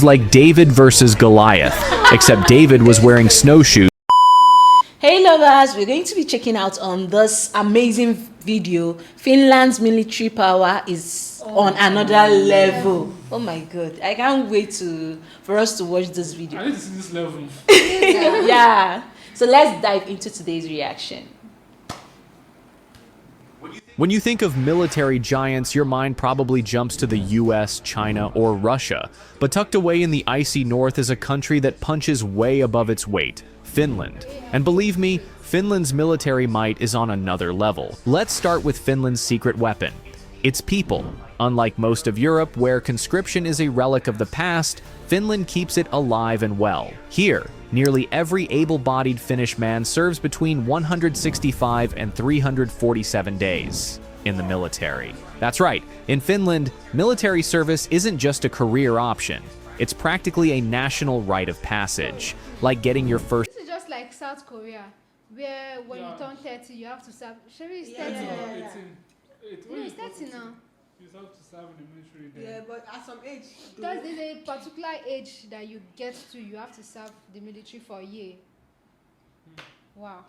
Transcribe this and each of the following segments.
like David versus Goliath, except David was wearing snowshoes. Hey lovers, we're going to be checking out on this amazing video. Finland's military power is on another level. Oh my god, I can't wait for us to watch this video. I need to see this level. Yeah, so let's dive into today's reaction. When you think of military giants, your mind probably jumps to the US, China, or Russia. But tucked away in the icy north is a country that punches way above its weight, Finland. And believe me, Finland's military might is on another level. Let's start with Finland's secret weapon, its people. Unlike most of Europe, where conscription is a relic of the past, Finland keeps it alive and well. Here, nearly every able-bodied Finnish man serves between 165 and 347 days in the military. That's right, in Finland, military service isn't just a career option. It's practically a national rite of passage, like getting your first. This is just like South Korea, where when you turn 30, you have to serve. Sherry is 30. No, it's 30 now. You have to serve in the military then. Yeah, but at some age. Because there's a particular age that you get to, you have to serve the military for a year. Wow.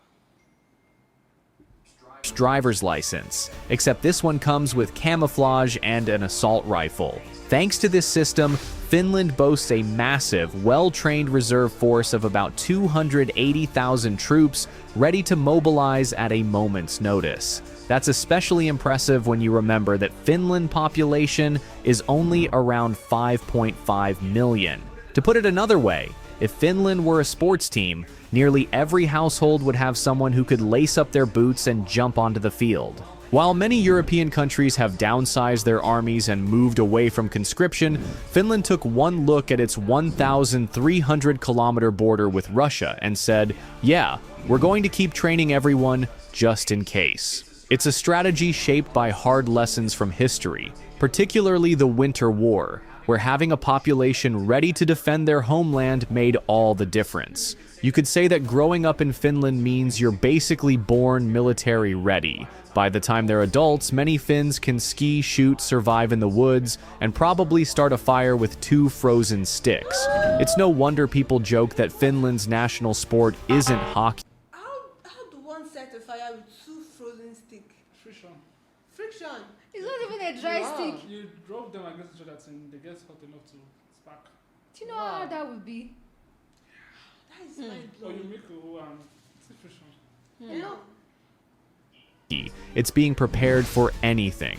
Driver's license, except this one comes with camouflage and an assault rifle. Thanks to this system, Finland boasts a massive, well-trained reserve force of about 280,000 troops ready to mobilize at a moment's notice. That's especially impressive when you remember that Finland population is only around 5.5 million. To put it another way, if Finland were a sports team, nearly every household would have someone who could lace up their boots and jump onto the field. While many European countries have downsized their armies and moved away from conscription, Finland took one look at its 1,300-kilometer border with Russia and said, yeah, we're going to keep training everyone just in case. It's a strategy shaped by hard lessons from history, particularly the Winter War, where having a population ready to defend their homeland made all the difference. You could say that growing up in Finland means you're basically born military ready. By the time they're adults, many Finns can ski, shoot, survive in the woods, and probably start a fire with 2 frozen sticks. It's no wonder people joke that Finland's national sport isn't hockey. How do one set a fire with 2 frozen sticks? Friction. Friction. It's not even a dry stick. You drop them against each other and they get hot enough to spark. Do you know how that would be? That is mind Or blowing. you make it's friction. You know? It's being prepared for anything.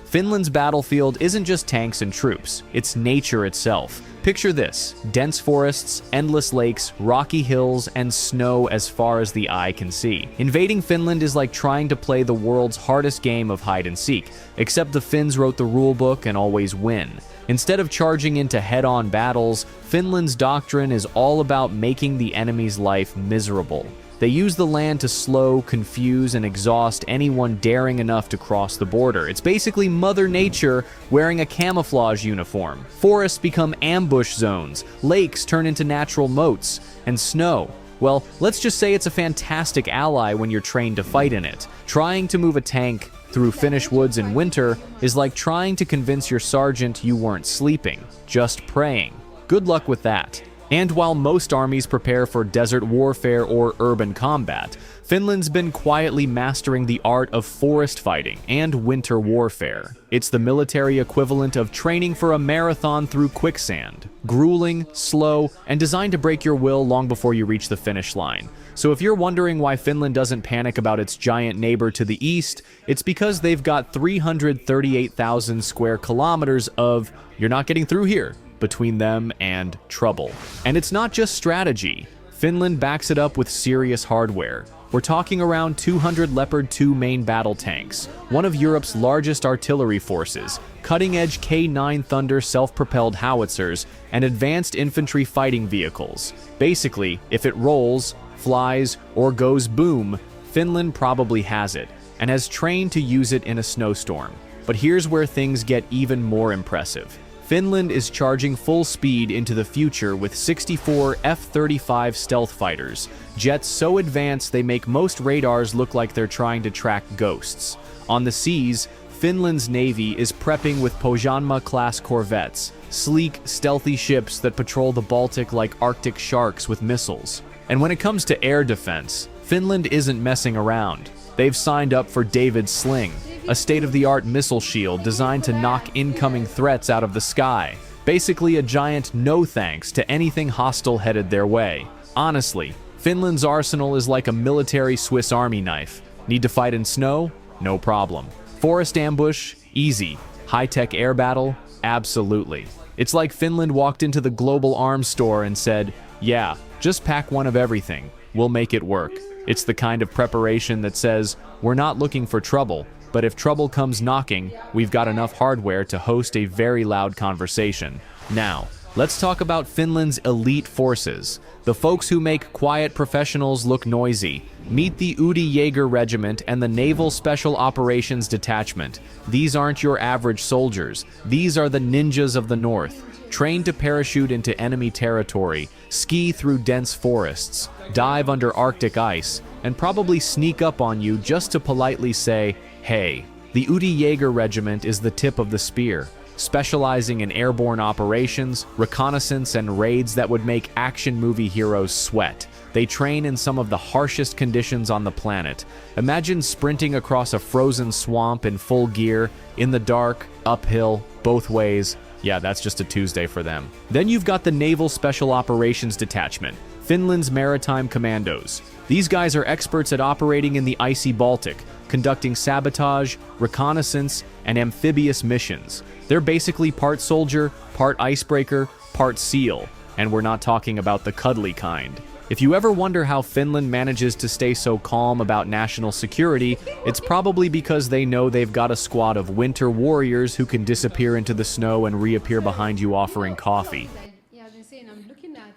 Finland's battlefield isn't just tanks and troops, it's nature itself. Picture this: dense forests, endless lakes, rocky hills, and snow as far as the eye can see. Invading Finland is like trying to play the world's hardest game of hide and seek, except the Finns wrote the rulebook and always win. Instead of charging into head-on battles, Finland's doctrine is all about making the enemy's life miserable. They use the land to slow, confuse, and exhaust anyone daring enough to cross the border. It's basically Mother Nature wearing a camouflage uniform. Forests become ambush zones, lakes turn into natural moats, and snow, well, let's just say it's a fantastic ally when you're trained to fight in it. Trying to move a tank through Finnish woods in winter is like trying to convince your sergeant you weren't sleeping, just praying. Good luck with that. And while most armies prepare for desert warfare or urban combat, Finland's been quietly mastering the art of forest fighting and winter warfare. It's the military equivalent of training for a marathon through quicksand. Grueling, slow, and designed to break your will long before you reach the finish line. So if you're wondering why Finland doesn't panic about its giant neighbor to the east, it's because they've got 338,000 square kilometers of "you're not getting through here" between them and trouble. And it's not just strategy. Finland backs it up with serious hardware. We're talking around 200 Leopard 2 main battle tanks, one of Europe's largest artillery forces, cutting-edge K9 Thunder self-propelled howitzers, and advanced infantry fighting vehicles. Basically, if it rolls, flies, or goes boom, Finland probably has it, and has trained to use it in a snowstorm. But here's where things get even more impressive. Finland is charging full speed into the future with 64 F-35 stealth fighters, jets so advanced they make most radars look like they're trying to track ghosts. On the seas, Finland's navy is prepping with Pohjanmaa-class corvettes, sleek, stealthy ships that patrol the Baltic like Arctic sharks with missiles. And when it comes to air defense, Finland isn't messing around. They've signed up for David's Sling, a state-of-the-art missile shield designed to knock incoming threats out of the sky. Basically a giant no thanks to anything hostile headed their way. Honestly, Finland's arsenal is like a military Swiss Army knife. Need to fight in snow? No problem. Forest ambush? Easy. High-tech air battle? Absolutely. It's like Finland walked into the global arms store and said, yeah, just pack one of everything. We'll make it work. It's the kind of preparation that says, we're not looking for trouble, but if trouble comes knocking, we've got enough hardware to host a very loud conversation. Now, let's talk about Finland's elite forces, the folks who make quiet professionals look noisy. Meet the Udi Jaeger Regiment and the Naval Special Operations Detachment. These aren't your average soldiers. These are the ninjas of the North, trained to parachute into enemy territory, ski through dense forests, dive under Arctic ice, and probably sneak up on you just to politely say, hey. The Udi Jaeger Regiment is the tip of the spear, specializing in airborne operations, reconnaissance, and raids that would make action movie heroes sweat. They train in some of the harshest conditions on the planet. Imagine sprinting across a frozen swamp in full gear, in the dark, uphill, both ways. Yeah, that's just a Tuesday for them. Then you've got the Naval Special Operations Detachment, Finland's Maritime Commandos. These guys are experts at operating in the icy Baltic, conducting sabotage, reconnaissance, and amphibious missions. They're basically part soldier, part icebreaker, part SEAL, and we're not talking about the cuddly kind. If you ever wonder how Finland manages to stay so calm about national security, it's probably because they know they've got a squad of winter warriors who can disappear into the snow and reappear behind you offering coffee. Yeah, I've been saying, I'm looking at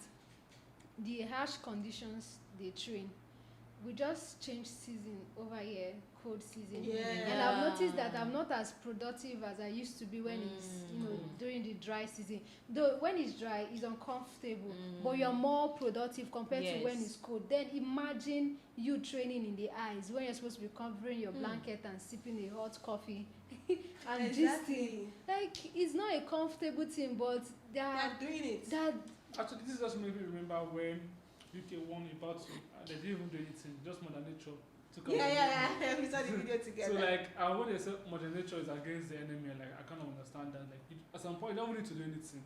the harsh conditions they train. We just changed season over here, cold season. Yeah. And I've noticed that I'm not as productive as I used to be when it's, during the dry season. Though when it's dry, it's uncomfortable, but you're more productive compared to when it's cold. Then imagine you training in the ice when you're supposed to be covering your blanket and sipping a hot coffee. And Exactly. like, it's not a comfortable thing, but They are doing it. Actually, this just made me remember when UK won a battle and they didn't even do anything, just Mother Nature took over. Yeah. We saw the video together. So like, when they say Mother Nature is against the enemy, like I kind of understand that. Like at some point, you don't need to do anything.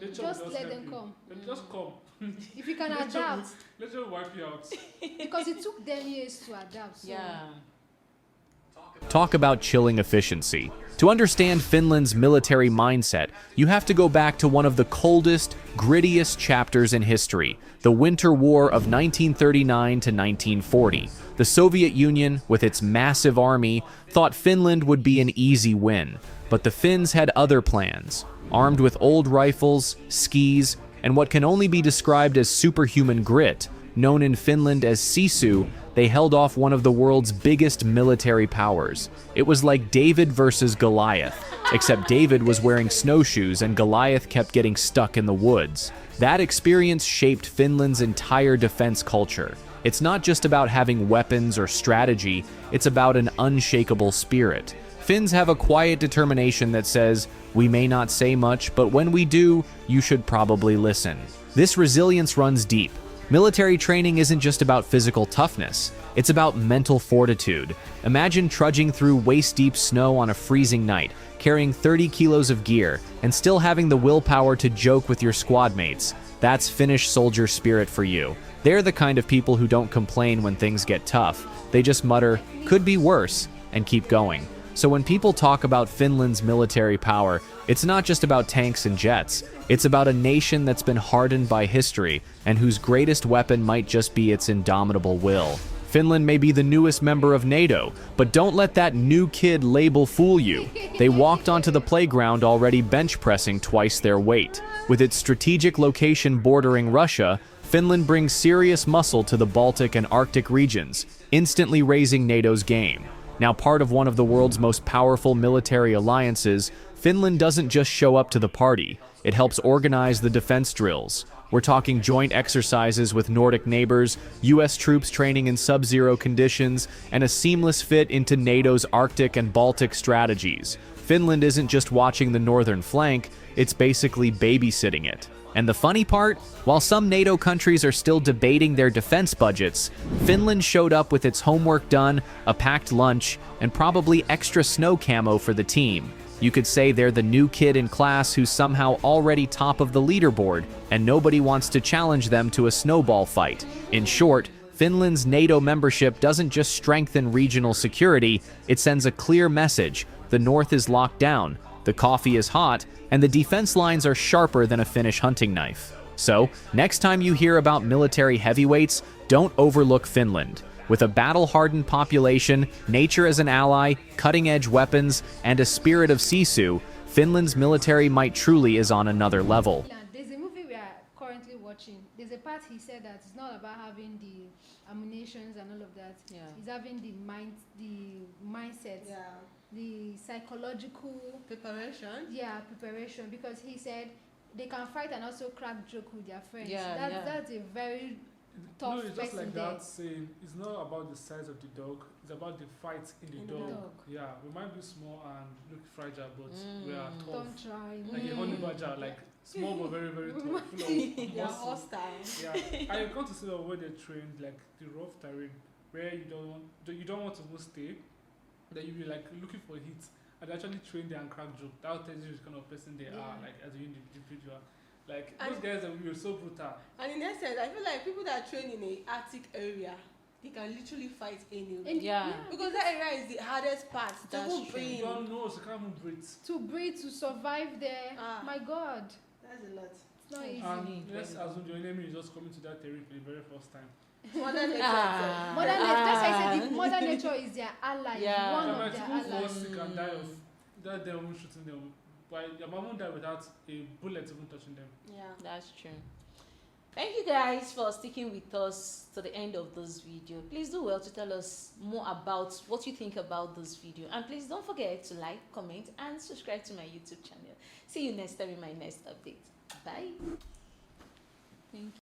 Nature just will let help them you. come. They just come. If you can adapt, Nature will wipe you out. because it took them years to adapt. So. Talk about chilling efficiency. To understand Finland's military mindset, you have to go back to one of the coldest, grittiest chapters in history, the Winter War of 1939 to 1940. The Soviet Union, with its massive army, thought Finland would be an easy win. But the Finns had other plans. Armed with old rifles, skis, and what can only be described as superhuman grit, known in Finland as sisu, they held off one of the world's biggest military powers. It was like David versus Goliath, except David was wearing snowshoes and Goliath kept getting stuck in the woods. That experience shaped Finland's entire defense culture. It's not just about having weapons or strategy, it's about an unshakable spirit. Finns have a quiet determination that says, we may not say much, but when we do, you should probably listen. This resilience runs deep. Military training isn't just about physical toughness, it's about mental fortitude. Imagine trudging through waist-deep snow on a freezing night, carrying 30 kilos of gear, and still having the willpower to joke with your squad mates. That's Finnish soldier spirit for you. They're the kind of people who don't complain when things get tough. They just mutter, could be worse, and keep going. So when people talk about Finland's military power, it's not just about tanks and jets. It's about a nation that's been hardened by history and whose greatest weapon might just be its indomitable will. Finland may be the newest member of NATO, but don't let that new kid label fool you. They walked onto the playground already bench pressing twice their weight. With its strategic location bordering Russia, Finland brings serious muscle to the Baltic and Arctic regions, instantly raising NATO's game. Now part of one of the world's most powerful military alliances, Finland doesn't just show up to the party. It helps organize the defense drills, We're talking joint exercises with Nordic neighbors, US troops training in sub-zero conditions, and a seamless fit into NATO's Arctic and Baltic strategies. Finland isn't just watching the northern flank, it's basically babysitting it. And the funny part, while some NATO countries are still debating their defense budgets, Finland showed up with its homework done, a packed lunch, and probably extra snow camo for the team. You could say they're the new kid in class who's somehow already top of the leaderboard, and nobody wants to challenge them to a snowball fight. In short, Finland's NATO membership doesn't just strengthen regional security, it sends a clear message: the North is locked down, the coffee is hot, and the defense lines are sharper than a Finnish hunting knife. So, next time you hear about military heavyweights, don't overlook Finland. With a battle-hardened population, nature as an ally, cutting-edge weapons, and a spirit of sisu, Finland's military might truly is on another level. There's a movie we are currently watching. There's a part he said that it's not about having the ammunitions and all of that. Yeah. It's having the mindset, the psychological preparation. Because he said they can fight and also crack joke with their friends. That's a very tough it's just like there. that saying, it's not about the size of the dog, it's about the fight in the dog. Yeah, we might be small and look fragile, but we are tough. Don't try. Like a honey badger, like small but very, very tough. They are Muscle. hostile. Yeah, and you come to see where they trained, like the rough terrain, where you don't want to go stay, that you be like looking for heat, and they actually train there and crack joke. That will tell you which kind of person they are, like as an individual. Like those guys that were so brutal. And in essence, I feel like people that train in a Arctic area, they can literally fight anywhere. Because that area is the hardest part. That's true. You don't know, so you can't even breathe. To breathe, to survive there. My God. That's a lot. It's not easy. And let's assume your enemy is just coming to that terrain for the very first time. Mother nature. Mother nature. That's why I said Mother nature is their ally. Yeah. One They of might their even fall allies. sick and die of that they won't shooting them. But your mom won't die without a bullet even touching them. Yeah. That's true. Thank you guys for sticking with us to the end of this video. Please do well to tell us more about what you think about this video. And please don't forget to like, comment, and subscribe to my YouTube channel. See you next time in my next update. Bye. Thank you.